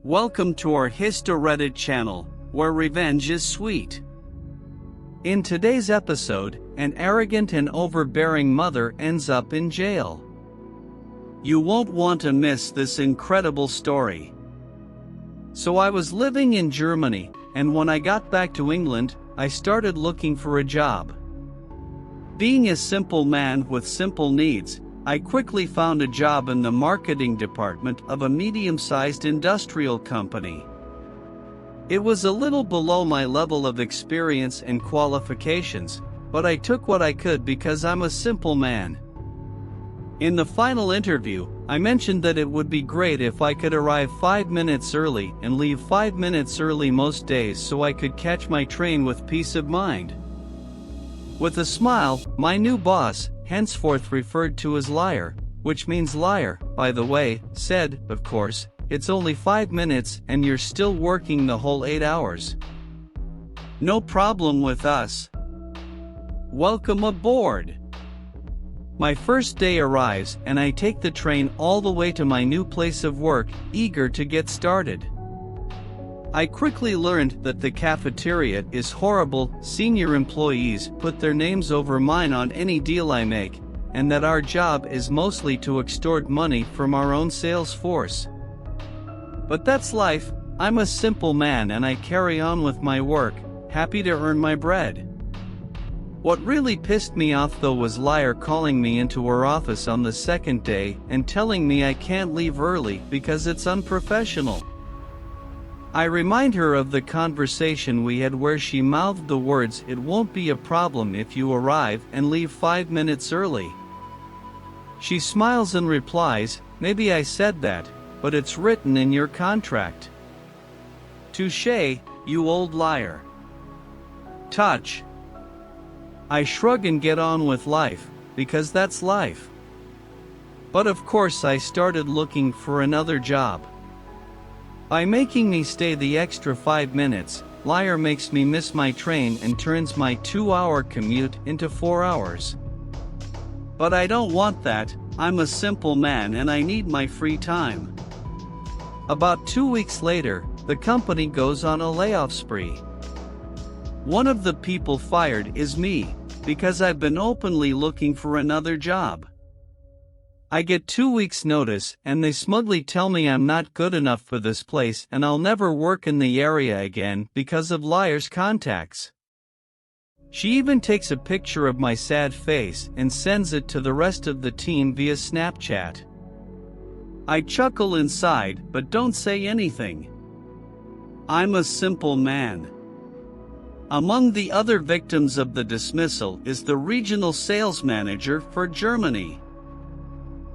Welcome to our HistoReddit channel, where revenge is sweet. In today's episode, an arrogant and overbearing mother ends up in jail. You won't want to miss this incredible story. So I was living in Germany, and when I got back to England, I started looking for a job. Being a simple man with simple needs, I quickly found a job in the marketing department of a medium-sized industrial company. It was a little below my level of experience and qualifications, but I took what I could because I'm a simple man. In the final interview, I mentioned that it would be great if I could arrive 5 minutes early and leave 5 minutes early most days so I could catch my train with peace of mind. With a smile, my new boss, henceforth referred to as Liar, which means liar, by the way, said, of course, it's only 5 minutes and you're still working the whole 8 hours. No problem with us. Welcome aboard. My first day arrives and I take the train all the way to my new place of work, eager to get started. I quickly learned that the cafeteria is horrible, senior employees put their names over mine on any deal I make, and that our job is mostly to extort money from our own sales force. But that's life. I'm a simple man and I carry on with my work, happy to earn my bread. What really pissed me off though was Liar calling me into her office on the second day and telling me I can't leave early because it's unprofessional. I remind her of the conversation we had where she mouthed the words, "It won't be a problem if you arrive and leave 5 minutes early." She smiles and replies, "Maybe I said that, but it's written in your contract." Touché, you old liar. Touch. I shrug and get on with life, because that's life. But of course I started looking for another job. By making me stay the extra 5 minutes, Liar makes me miss my train and turns my 2-hour commute into 4 hours. But I don't want that. I'm a simple man and I need my free time. About 2 weeks later, the company goes on a layoff spree. One of the people fired is me, because I've been openly looking for another job. I get 2 weeks' notice and they smugly tell me I'm not good enough for this place and I'll never work in the area again because of Liar's contacts. She even takes a picture of my sad face and sends it to the rest of the team via Snapchat. I chuckle inside but don't say anything. I'm a simple man. Among the other victims of the dismissal is the regional sales manager for Germany.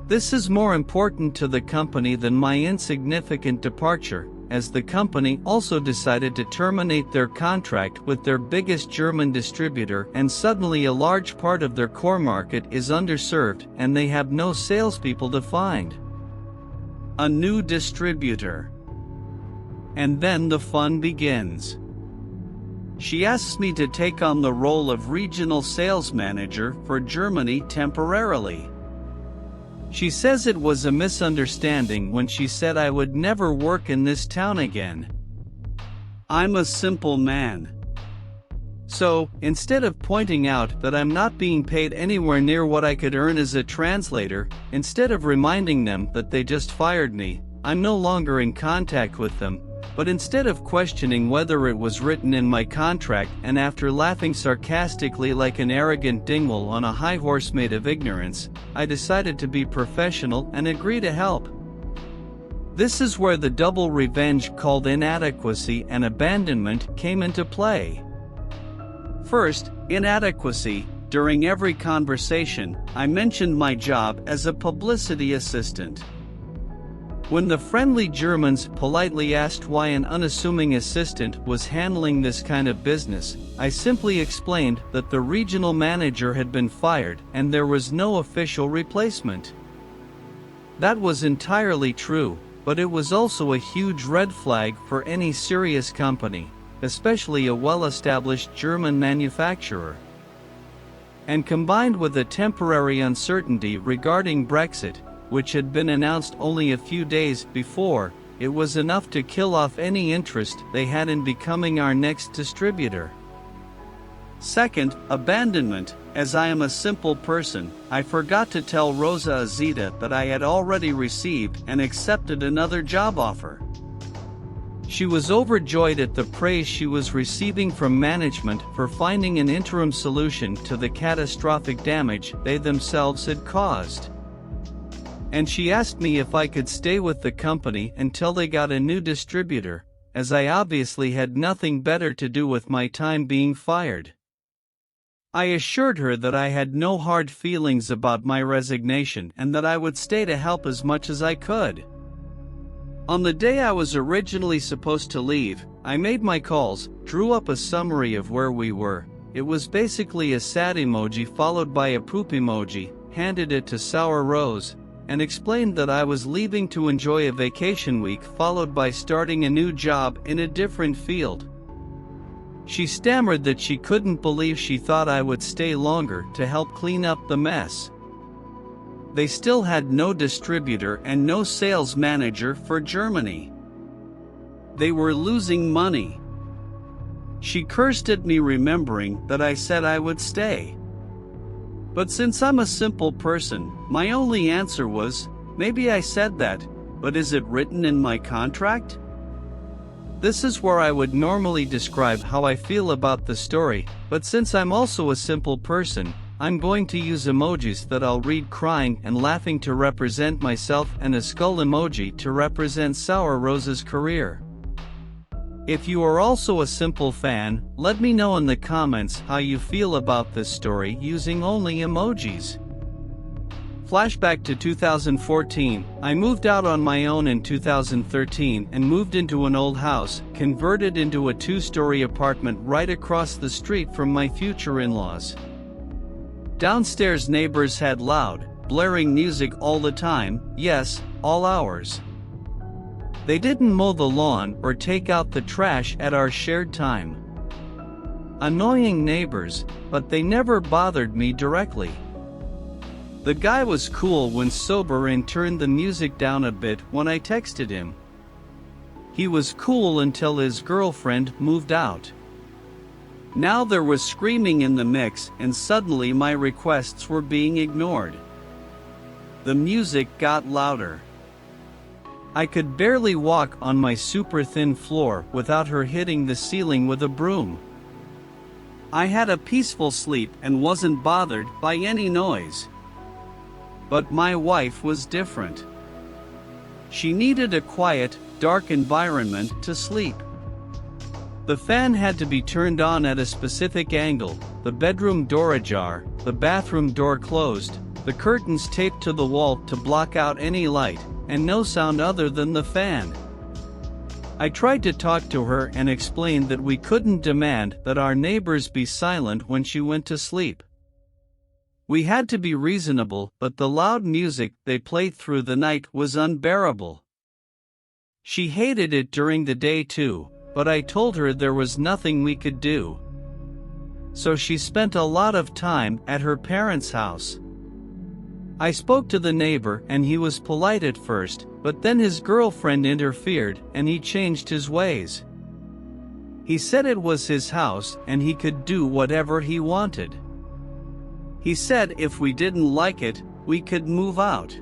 This is more important to the company than my insignificant departure, as the company also decided to terminate their contract with their biggest German distributor and suddenly a large part of their core market is underserved and they have no salespeople to find. A new distributor. And then the fun begins. She asks me to take on the role of regional sales manager for Germany temporarily. She says it was a misunderstanding when she said I would never work in this town again. I'm a simple man. So, instead of pointing out that I'm not being paid anywhere near what I could earn as a translator, instead of reminding them that they just fired me, I'm no longer in contact with them, but instead of questioning whether it was written in my contract and after laughing sarcastically like an arrogant dingwall on a high horse made of ignorance, I decided to be professional and agree to help. This is where the double revenge called inadequacy and abandonment came into play. First, inadequacy. During every conversation, I mentioned my job as a publicity assistant. When the friendly Germans politely asked why an unassuming assistant was handling this kind of business, I simply explained that the regional manager had been fired and there was no official replacement. That was entirely true, but it was also a huge red flag for any serious company, especially a well-established German manufacturer. And combined with a temporary uncertainty regarding Brexit, which had been announced only a few days before, it was enough to kill off any interest they had in becoming our next distributor. Second, abandonment. As I am a simple person, I forgot to tell Rosa Azita that I had already received and accepted another job offer. She was overjoyed at the praise she was receiving from management for finding an interim solution to the catastrophic damage they themselves had caused. And she asked me if I could stay with the company until they got a new distributor, as I obviously had nothing better to do with my time being fired. I assured her that I had no hard feelings about my resignation and that I would stay to help as much as I could. On the day I was originally supposed to leave, I made my calls, drew up a summary of where we were. It was basically a sad emoji followed by a poop emoji, handed it to Sour Rose, and explained that I was leaving to enjoy a vacation week followed by starting a new job in a different field. She stammered that she couldn't believe she thought I would stay longer to help clean up the mess. They still had no distributor and no sales manager for Germany. They were losing money. She cursed at me, remembering that I said I would stay. But since I'm a simple person, my only answer was, maybe I said that, but is it written in my contract? This is where I would normally describe how I feel about the story, but since I'm also a simple person, I'm going to use emojis that I'll read crying and laughing to represent myself and a skull emoji to represent Sour Rose's career. If you are also a simple fan, let me know in the comments how you feel about this story using only emojis. Flashback to 2014, I moved out on my own in 2013 and moved into an old house, converted into a 2-story apartment right across the street from my future in-laws. Downstairs neighbors had loud, blaring music all the time, yes, all hours. They didn't mow the lawn or take out the trash at our shared time. Annoying neighbors, but they never bothered me directly. The guy was cool when sober and turned the music down a bit when I texted him. He was cool until his girlfriend moved out. Now there was screaming in the mix, and suddenly my requests were being ignored. The music got louder. I could barely walk on my super thin floor without her hitting the ceiling with a broom. I had a peaceful sleep and wasn't bothered by any noise. But my wife was different. She needed a quiet, dark environment to sleep. The fan had to be turned on at a specific angle, the bedroom door ajar, the bathroom door closed, the curtains taped to the wall to block out any light, and no sound other than the fan. I tried to talk to her and explained that we couldn't demand that our neighbors be silent when she went to sleep. We had to be reasonable, but the loud music they played through the night was unbearable. She hated it during the day too, but I told her there was nothing we could do. So she spent a lot of time at her parents' house. I spoke to the neighbor and he was polite at first, but then his girlfriend interfered and he changed his ways. He said it was his house and he could do whatever he wanted. He said if we didn't like it, we could move out.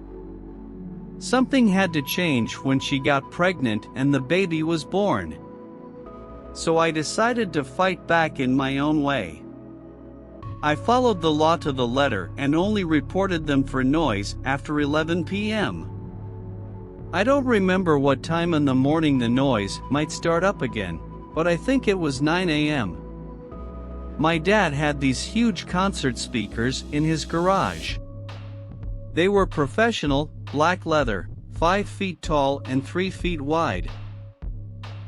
Something had to change when she got pregnant and the baby was born. So I decided to fight back in my own way. I followed the law to the letter and only reported them for noise after 11 p.m. I don't remember what time in the morning the noise might start up again, but I think it was 9 a.m. My dad had these huge concert speakers in his garage. They were professional, black leather, 5 feet tall and 3 feet wide.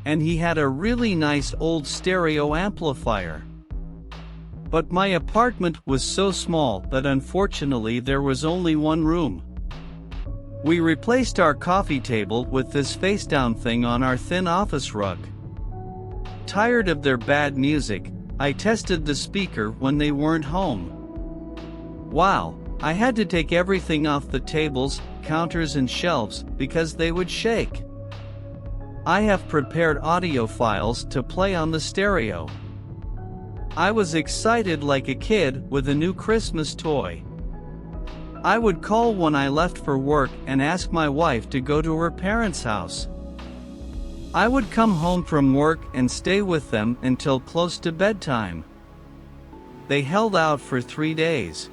And he had a really nice old stereo amplifier. But my apartment was so small that unfortunately there was only one room. We replaced our coffee table with this face-down thing on our thin office rug. Tired of their bad music, I tested the speaker when they weren't home. Wow, I had to take everything off the tables, counters and shelves because they would shake. I have prepared audio files to play on the stereo. I was excited like a kid with a new Christmas toy. I would call when I left for work and ask my wife to go to her parents' house. I would come home from work and stay with them until close to bedtime. They held out for 3 days.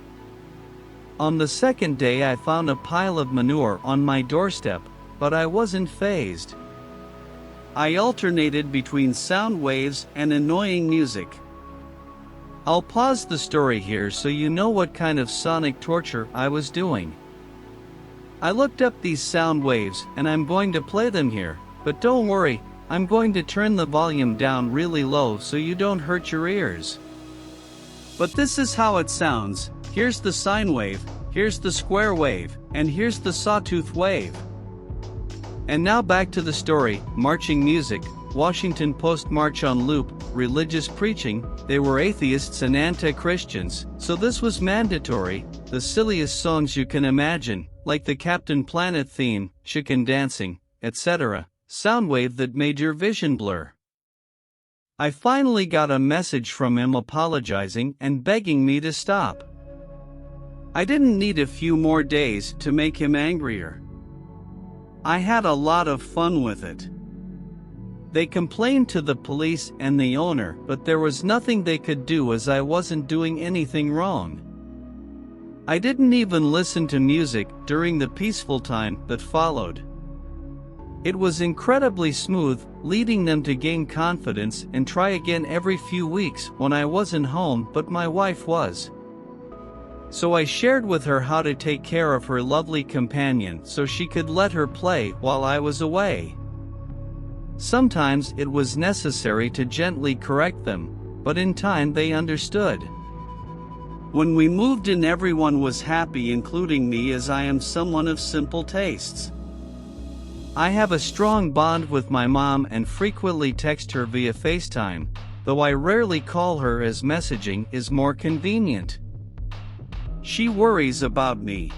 On the second day I found a pile of manure on my doorstep, but I wasn't fazed. I alternated between sound waves and annoying music. I'll pause the story here so you know what kind of sonic torture I was doing. I looked up these sound waves and I'm going to play them here, but don't worry, I'm going to turn the volume down really low so you don't hurt your ears. But this is how it sounds. Here's the sine wave, here's the square wave, and here's the sawtooth wave. And now back to the story. Marching music, Washington Post march on loop, religious preaching. They were atheists and anti-Christians, so this was mandatory. The silliest songs you can imagine, like the Captain Planet theme, chicken dancing, etc. Soundwave that made your vision blur. I finally got a message from him apologizing and begging me to stop. I didn't need a few more days to make him angrier. I had a lot of fun with it. They complained to the police and the owner, but there was nothing they could do as I wasn't doing anything wrong. I didn't even listen to music during the peaceful time that followed. It was incredibly smooth, leading them to gain confidence and try again every few weeks when I wasn't home but my wife was. So I shared with her how to take care of her lovely companion so she could let her play while I was away. Sometimes it was necessary to gently correct them, but in time they understood. When we moved in, everyone was happy, including me, as I am someone of simple tastes. I have a strong bond with my mom and frequently text her via FaceTime, though I rarely call her as messaging is more convenient. She worries about me.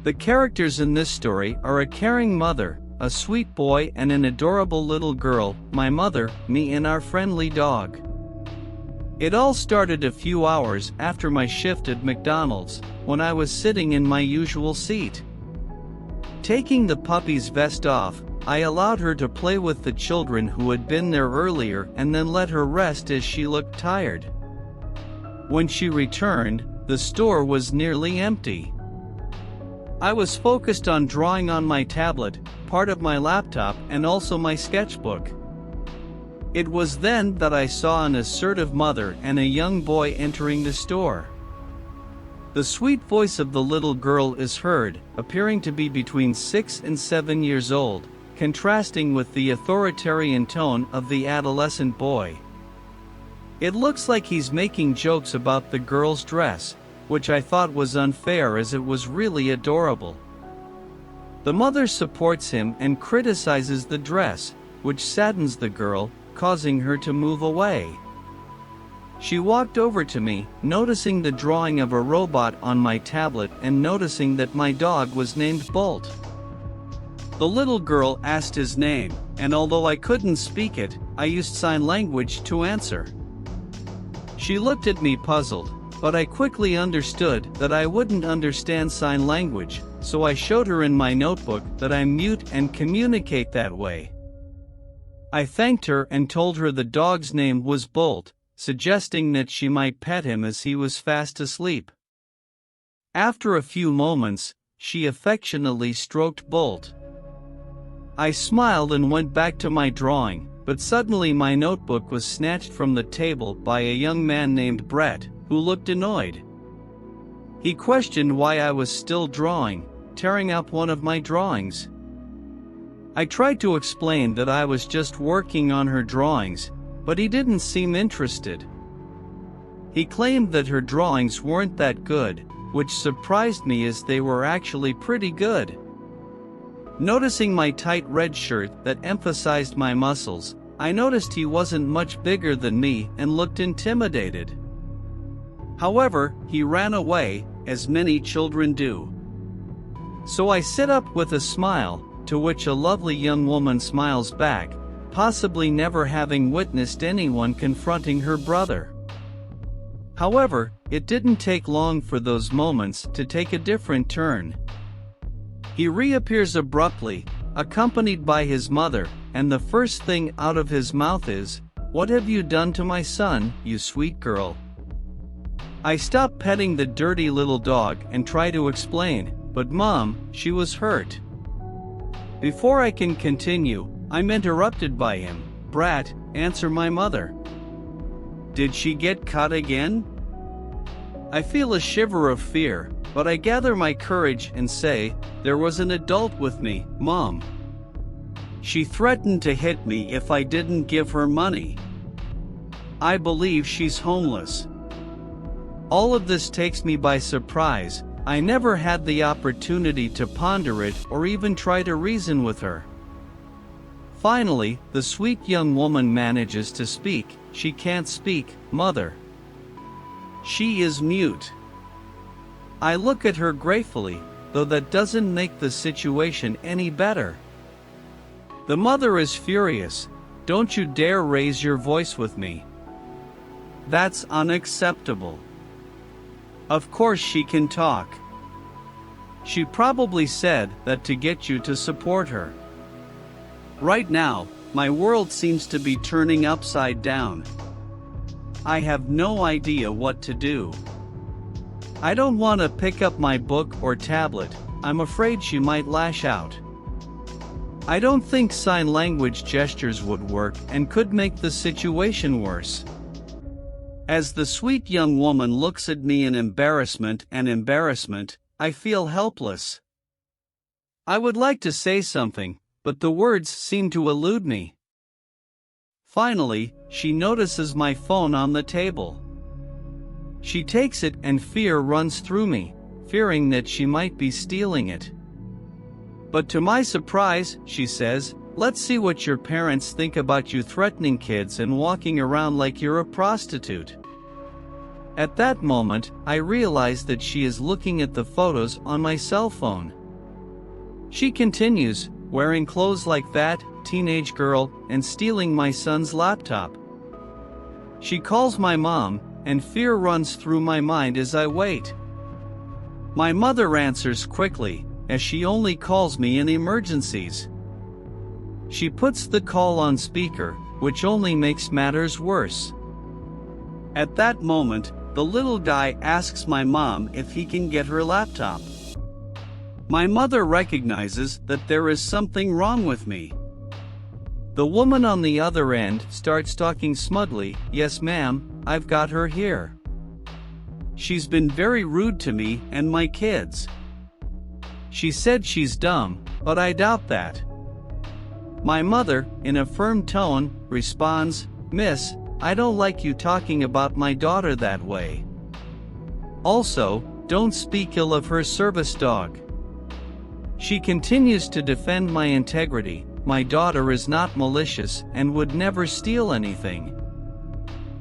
The characters in this story are a caring mother, a sweet boy, and an adorable little girl, my mother, me, and our friendly dog. It all started a few hours after my shift at McDonald's, when I was sitting in my usual seat. Taking the puppy's vest off, I allowed her to play with the children who had been there earlier and then let her rest as she looked tired. When she returned, the store was nearly empty. I was focused on drawing on my tablet, part of my laptop, and also my sketchbook. It was then that I saw an assertive mother and a young boy entering the store. The sweet voice of the little girl is heard, appearing to be between 6 and 7 years old, contrasting with the authoritarian tone of the adolescent boy. It looks like he's making jokes about the girl's dress, which I thought was unfair as it was really adorable. The mother supports him and criticizes the dress, which saddens the girl, causing her to move away. She walked over to me, noticing the drawing of a robot on my tablet and noticing that my dog was named Bolt. The little girl asked his name, and although I couldn't speak it, I used sign language to answer. She looked at me puzzled, but I quickly understood that I wouldn't understand sign language, so I showed her in my notebook that I'm mute and communicate that way. I thanked her and told her the dog's name was Bolt, suggesting that she might pet him as he was fast asleep. After a few moments, she affectionately stroked Bolt. I smiled and went back to my drawing, but suddenly my notebook was snatched from the table by a young man named Brett, who looked annoyed. He questioned why I was still drawing, tearing up one of my drawings. I tried to explain that I was just working on her drawings, but he didn't seem interested. He claimed that her drawings weren't that good, which surprised me as they were actually pretty good. Noticing my tight red shirt that emphasized my muscles, I noticed he wasn't much bigger than me and looked intimidated. However, he ran away, as many children do. So I sit up with a smile, to which a lovely young woman smiles back, possibly never having witnessed anyone confronting her brother. However, it didn't take long for those moments to take a different turn. He reappears abruptly, accompanied by his mother, and the first thing out of his mouth is, "What have you done to my son, you sweet girl?" I stop petting the dirty little dog and try to explain, "But Mom, she was hurt." Before I can continue, I'm interrupted by him. "Brat, answer my mother. Did she get cut again?" I feel a shiver of fear, but I gather my courage and say, "There was an adult with me, Mom. She threatened to hit me if I didn't give her money. I believe she's homeless." All of this takes me by surprise. I never had the opportunity to ponder it or even try to reason with her. Finally, the sweet young woman manages to speak. "She can't speak, Mother. She is mute." I look at her gratefully, though that doesn't make the situation any better. The mother is furious. "Don't you dare raise your voice with me. That's unacceptable. Of course she can talk. She probably said that to get you to support her." Right now, my world seems to be turning upside down. I have no idea what to do. I don't want to pick up my book or tablet. I'm afraid she might lash out. I don't think sign language gestures would work and could make the situation worse. As the sweet young woman looks at me in embarrassment, I feel helpless. I would like to say something, but the words seem to elude me. Finally, she notices my phone on the table. She takes it and fear runs through me, fearing that she might be stealing it. But to my surprise, she says, "Let's see what your parents think about you threatening kids and walking around like you're a prostitute." At that moment, I realize that she is looking at the photos on my cell phone. She continues, "Wearing clothes like that, teenage girl, and stealing my son's laptop." She calls my mom, and fear runs through my mind as I wait. My mother answers quickly, as she only calls me in emergencies. She puts the call on speaker, which only makes matters worse. At that moment, the little guy asks my mom if he can get her laptop. My mother recognizes that there is something wrong with me. The woman on the other end starts talking smugly, "Yes ma'am, I've got her here. She's been very rude to me and my kids. She said she's dumb, but I doubt that." My mother, in a firm tone, responds, "Miss, I don't like you talking about my daughter that way. Also, don't speak ill of her service dog." She continues to defend my integrity. "My daughter is not malicious and would never steal anything.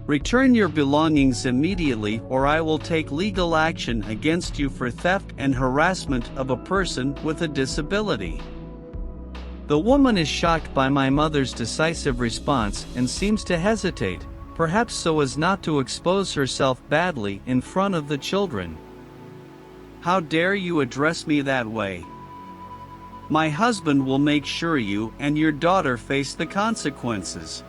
Return your belongings immediately or I will take legal action against you for theft and harassment of a person with a disability." The woman is shocked by my mother's decisive response and seems to hesitate, perhaps so as not to expose herself badly in front of the children. "How dare you address me that way? My husband will make sure you and your daughter face the consequences."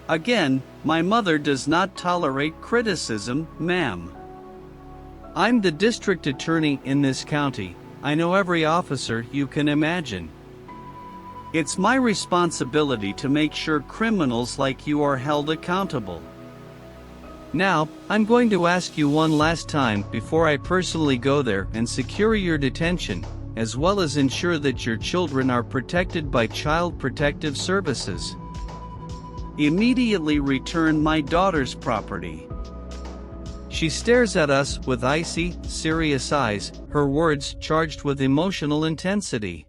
Again, my mother does not tolerate criticism, "Ma'am. I'm the district attorney in this county. I know every officer you can imagine. It's my responsibility to make sure criminals like you are held accountable. Now, I'm going to ask you one last time before I personally go there and secure your detention, as well as ensure that your children are protected by Child Protective Services. Immediately return my daughter's property." She stares at us with icy, serious eyes, her words charged with emotional intensity.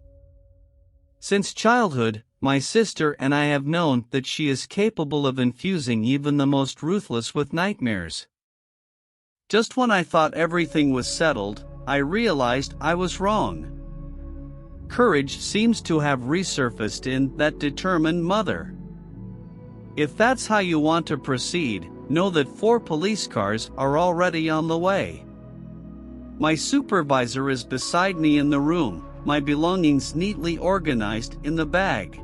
Since childhood, my sister and I have known that she is capable of infusing even the most ruthless with nightmares. Just when I thought everything was settled, I realized I was wrong. Courage seems to have resurfaced in that determined mother. If that's how you want to proceed, know that 4 police cars are already on the way. My supervisor is beside me in the room, my belongings neatly organized in the bag.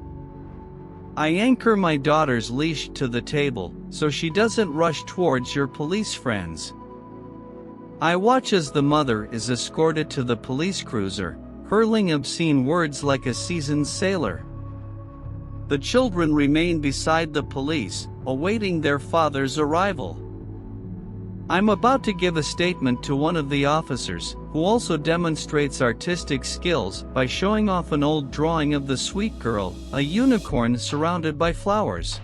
I anchor my daughter's leash to the table, so she doesn't rush towards your police friends. I watch as the mother is escorted to the police cruiser, hurling obscene words like a seasoned sailor. The children remain beside the police, awaiting their father's arrival. I'm about to give a statement to one of the officers, who also demonstrates artistic skills by showing off an old drawing of the sweet girl, a unicorn surrounded by flowers.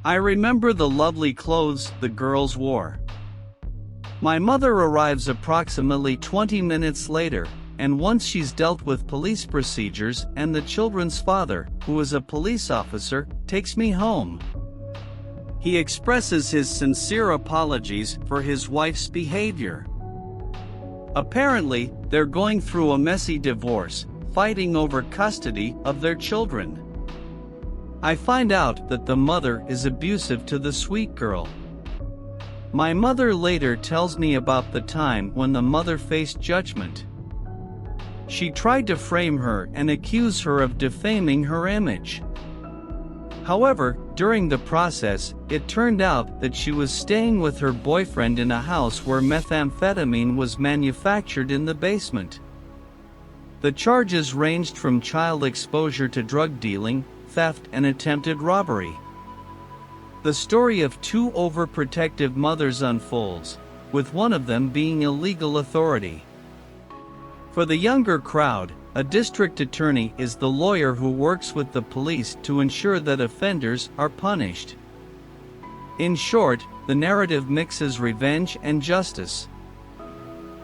I remember the lovely clothes the girls wore. My mother arrives approximately 20 minutes later, and once she's dealt with police procedures and the children's father, who is a police officer, takes me home. He expresses his sincere apologies for his wife's behavior. Apparently, they're going through a messy divorce, fighting over custody of their children. I find out that the mother is abusive to the sweet girl. My mother later tells me about the time when the mother faced judgment. She tried to frame her and accuse her of defaming her image. However, during the process, it turned out that she was staying with her boyfriend in a house where methamphetamine was manufactured in the basement. The charges ranged from child exposure to drug dealing, theft, and attempted robbery. The story of 2 overprotective mothers unfolds, with one of them being a legal authority. For the younger crowd, a district attorney is the lawyer who works with the police to ensure that offenders are punished. In short, the narrative mixes revenge and justice.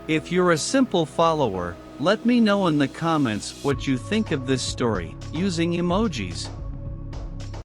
If you're a simple follower, let me know in the comments what you think of this story, using emojis.